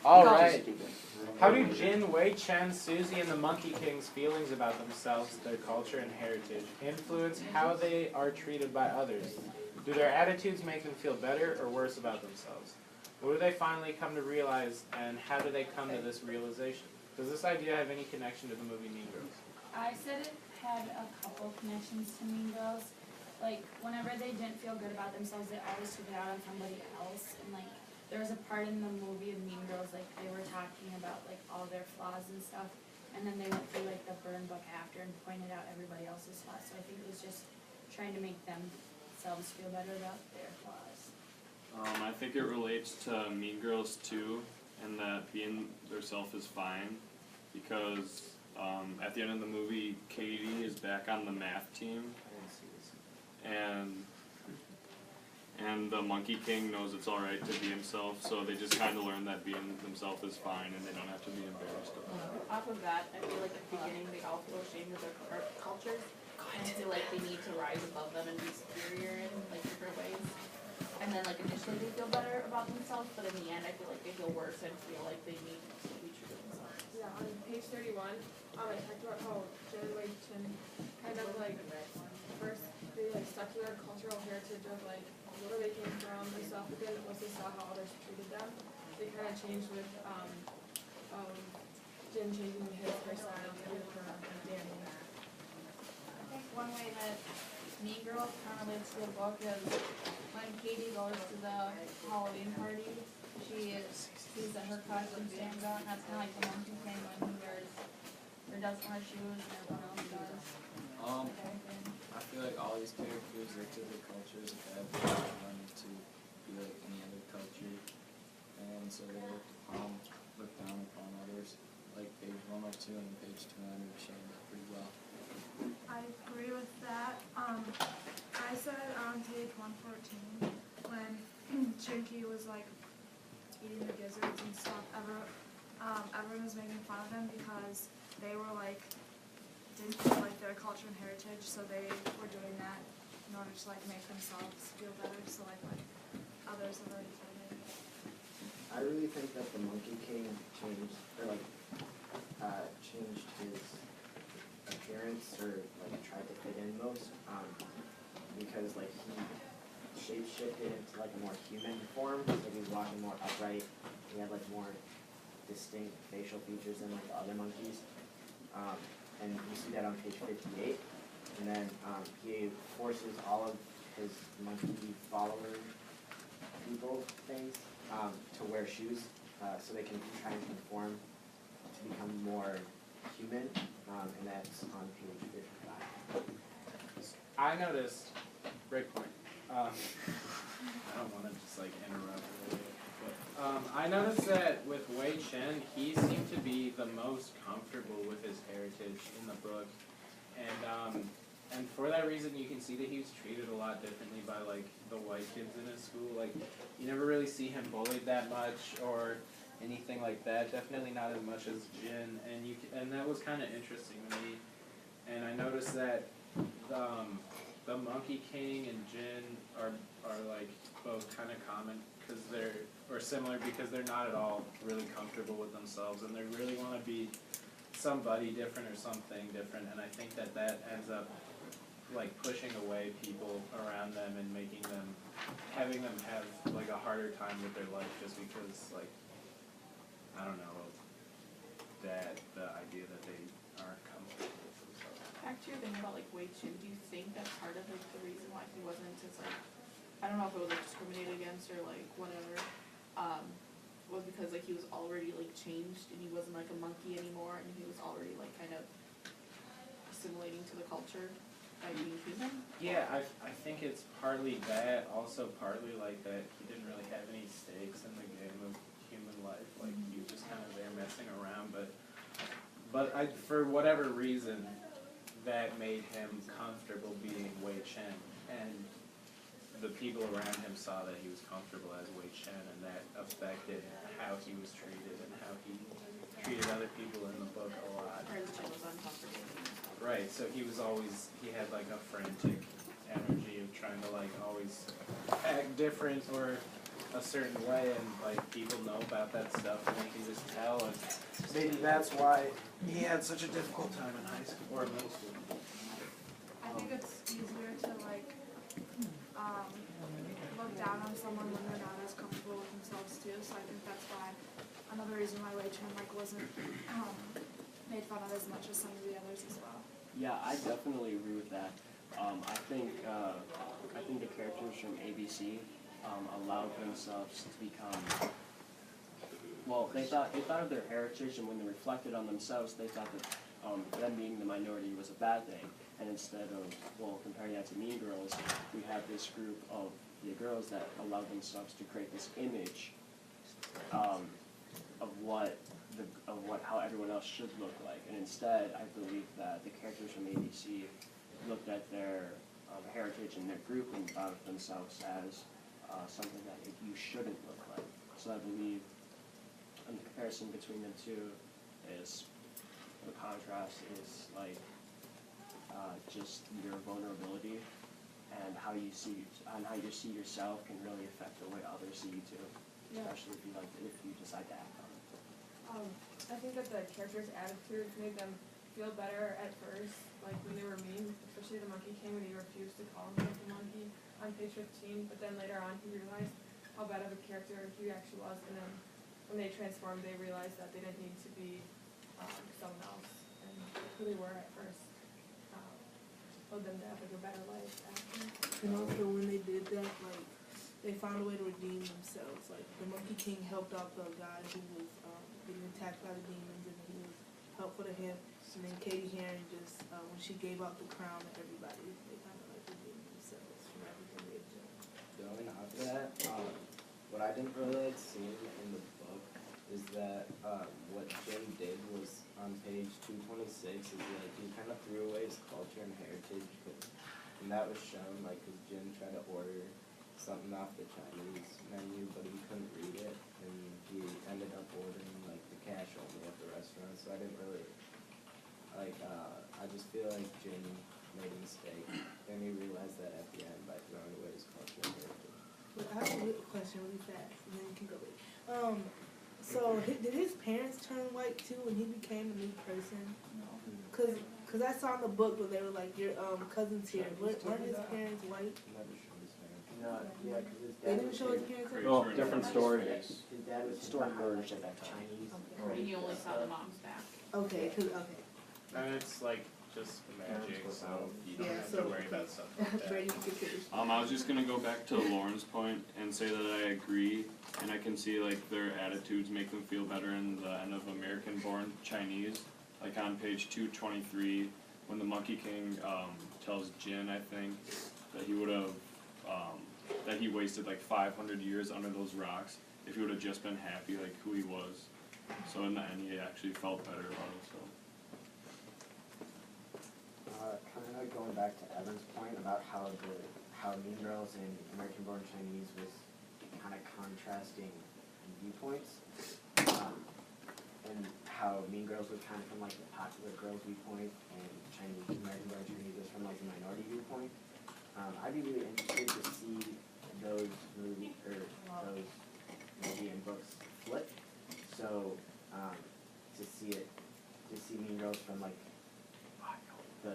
All right. Keep it. How do Jin, Wei Chen, Suzy, and the Monkey King's feelings about themselves, their culture, and heritage influence how they are treated by others? Do their attitudes make them feel better or worse about themselves? What do they finally come to realize, and how do they come to this realization? Does this idea have any connection to the movie Mean Girls? I said it had a couple connections to Mean Girls. Like, whenever they didn't feel good about themselves, they always took it out on somebody else. And, like, there was a part in the movie of Mean Girls, like, they were talking about, like, all their flaws and stuff. And then they went through, like, the burn book after and pointed out everybody else's flaws. So I think it was just trying to make themselves feel better about their flaws. I think it relates to Mean Girls too, and that being theirself is fine, because at the end of the movie, Katie is back on the math team, and the Monkey King knows it's alright to be himself, so they just kind of learn that being themselves is fine, and they don't have to be embarrassed about it. Off of that, I feel like at the beginning they all feel ashamed of their cultures, and feel like they need to rise above them and be superior in like different ways. And then like initially they feel better about themselves, but in the end I feel like they feel worse and feel like they need to be true to themselves. Yeah, on page 31, I talked about how Jen and Wei Chen kind of like first they like stuck to their cultural heritage of like where they came from and stuff, but then once they saw how others treated them, they kind of changed with Jen changing his personality for Danny. I think one way that Mean Girls kind of relates to the book is when Katie goes to the Halloween party, she sees that her costume stands out, and that's kind of like the Monkey King when he wears or doesn't wear shoes and everyone else does. I feel like all these characters are to their cultures that they want to be like any other culture, and so they look down upon others. Like page 102 and page 200 show that pretty well. I agree with that. I said on page 114 when Chinky was like eating the gizzards and stuff, everyone was making fun of him because they were like didn't feel like their culture and heritage, so they were doing that in order to like make themselves feel better. So like others have already said it. I really think that the Monkey King changed his appearance, or like tried to fit in most, because like he shape-shifted into like a more human form. Like he was walking more upright. He had like more distinct facial features than like the other monkeys. And you see that on page 58. And then he forces all of his monkey follower people things to wear shoes, so they can try and conform to become more human, and that's on page 55. I noticed, great point. I don't want to just like interrupt. But, I noticed that with Wei Chen, he seemed to be the most comfortable with his heritage in the book, and for that reason, you can see that he was treated a lot differently by like the white kids in his school. Like you never really see him bullied that much or anything like that. Definitely not as much as Jin, and that was kind of interesting to me. And I noticed that the Monkey King and Jin are like both kind of common because or similar because they're not at all really comfortable with themselves, and they really want to be somebody different or something different. And I think that ends up like pushing away people around them and having them have like a harder time with their life just because like I don't know that the idea that they aren't comfortable with themselves. Back to your thing about like Wei Chen, do you think that's part of like the reason why he wasn't as like, I don't know if it was like discriminated against or like whatever, was because like he was already like changed and he wasn't like a monkey anymore and he was already like kind of assimilating to the culture by being human? Yeah, I think it's partly that, also partly like that he didn't really have any stakes in the game of human life. Like he was just kind of there messing around, but for whatever reason, that made him comfortable being Wei Chen, and the people around him saw that he was comfortable as Wei Chen, and that affected how he was treated and how he treated other people in the book a lot. Whereas Chen was uncomfortable. Right, so he had like a frantic energy of trying to like always act different or a certain way, and like people know about that stuff, and they can just tell, and Maybe that's why he had such a difficult time in high school or middle school. I think it's easier to like look down on someone when they're not as comfortable with themselves too. So I think that's why another reason why Wei Chen like wasn't made fun of as much as some of the others as well. Yeah, I definitely agree with that. I think the characters from ABC allowed themselves to become. Well, they thought of their heritage, and when they reflected on themselves, they thought that them being the minority was a bad thing. And instead of, well, comparing that to Mean Girls, we have this group of the girls that allowed themselves to create this image of how everyone else should look like. And instead, I believe that the characters from ABC looked at their heritage and their group and thought of themselves as something that you shouldn't look like. So I believe the comparison between the two is, the contrast is like just your vulnerability and how you see yourself can really affect the way others see you too, especially if you decide to act on it. I think that the characters' attitudes made them feel better at first, like when they were mean, especially the Monkey King when he refused to call himself the monkey on page 15, but then later on he realized how bad of a character he actually was, and then when they transformed they realized that they didn't need to be someone else, and who they were at first led them to have like a better life after. And also when they did that, like, they found a way to redeem themselves. Like, the Monkey King helped out the guy who was getting attacked by the demons, and he was helpful to him. And then Katie Heron just, when she gave out the crown to everybody, they kind of like redeemed themselves from everything they've done. Going off of that, what I didn't really like seeing in the book is that what Jim did was on page 226 is like he kind of threw away his culture and heritage, and that was shown like because Jim tried to order something off the Chinese menu, but he couldn't read it, and he ended up ordering like the cash only at the restaurant. So I didn't really like. I just feel like Jim made a mistake, and he realized that at the end by throwing away his culture and heritage. But I have a question really fast, and then you can go later. So did his parents turn white too when he became a new person? No. Cause I saw in the book where they were like, your cousins here, weren't his parents white? Never showed his parents. No, yeah, because his They dad didn't was show his parents? Pretty Oh, sure different it's story. Chinese. His dad was Story behind, merged at that time. Chinese. Okay. And you only saw the mom's back. Okay, okay. and it's like just magic, so you don't Yeah, have so- to worry about stuff like that. Brady, you can finish. I was just gonna go back to Lauren's point and say that I agree, and I can see like their attitudes make them feel better in the end of American-born Chinese. Like on page 223, when the Monkey King tells Jin, I think, that he would have, that he wasted like 500 years under those rocks if he would have just been happy like who he was. So in the end, he actually felt better about himself. Kind of going back to Evan's point about how Mean Girls and American Born Chinese was kind of contrasting viewpoints, and how Mean Girls was kind of from like the popular girls viewpoint, and American Born Chinese was from like the minority viewpoint. I'd be really interested to see those movie and books flip. So to see Mean Girls from like the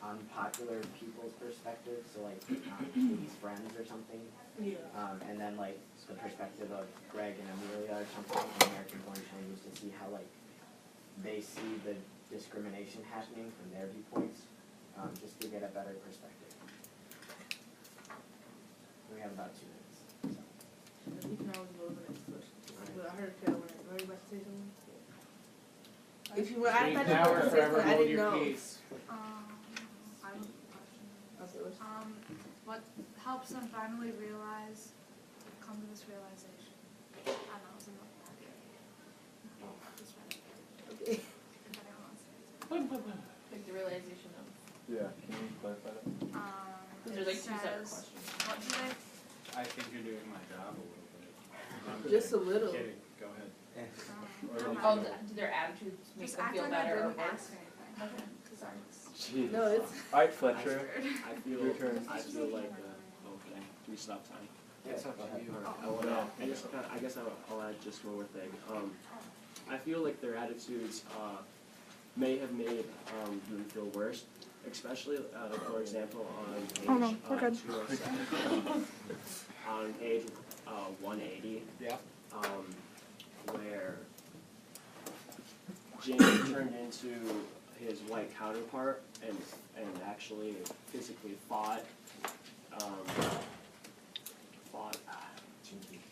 unpopular people's perspective, so like Katie's friends or something, Yeah. and then like the perspective of Greg and Amelia or something in American Born Chinese, to see how like they see the discrimination happening from their viewpoints, just to get a better perspective. We have about 2 minutes. So. You can always go to the next question. But I heard Caroline, were you about to say something? If you were, I thought you Now were or going to say forever something, I hold didn't your know. peace. I have a question. Okay, what's What helps them finally come to this realization? I don't know, it's another idea. No, just read it. okay. If anyone wants to answer. Like the realization of, Yeah, can you clarify that? because there's like 2 separate questions. What do they, I think you're doing my job a little bit. I'm Just a kidding. little. Kidding. Go ahead. Or never like- Oh, do their attitudes make just them act feel like I better or didn't worse? ask anything. Okay. Sorry. Jeez. No, it's. Alright, Fletcher. I feel Your turn. I feel like okay. Do we stop time? Yeah, It's up go to ahead. you. I guess I'll add just one more thing. I feel like their attitudes may have made them feel worse, especially like for example on page Oh, no, we're good. 207, on page 180. Yeah. Where Jamie turned into his white counterpart and actually physically fought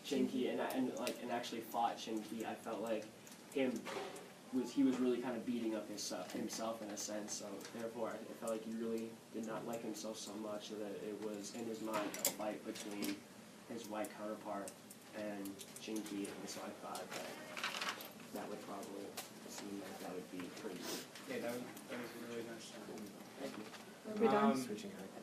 Chinky and actually fought Chinky. I felt like he was really kind of beating up himself in a sense. So therefore, I felt like he really did not like himself so much that it was in his mind a fight between his white counterpart and Chinky, and so I thought that would probably seem like that would be pretty good. Yeah, that was a really nice. Thank you. Are we done? Switching her.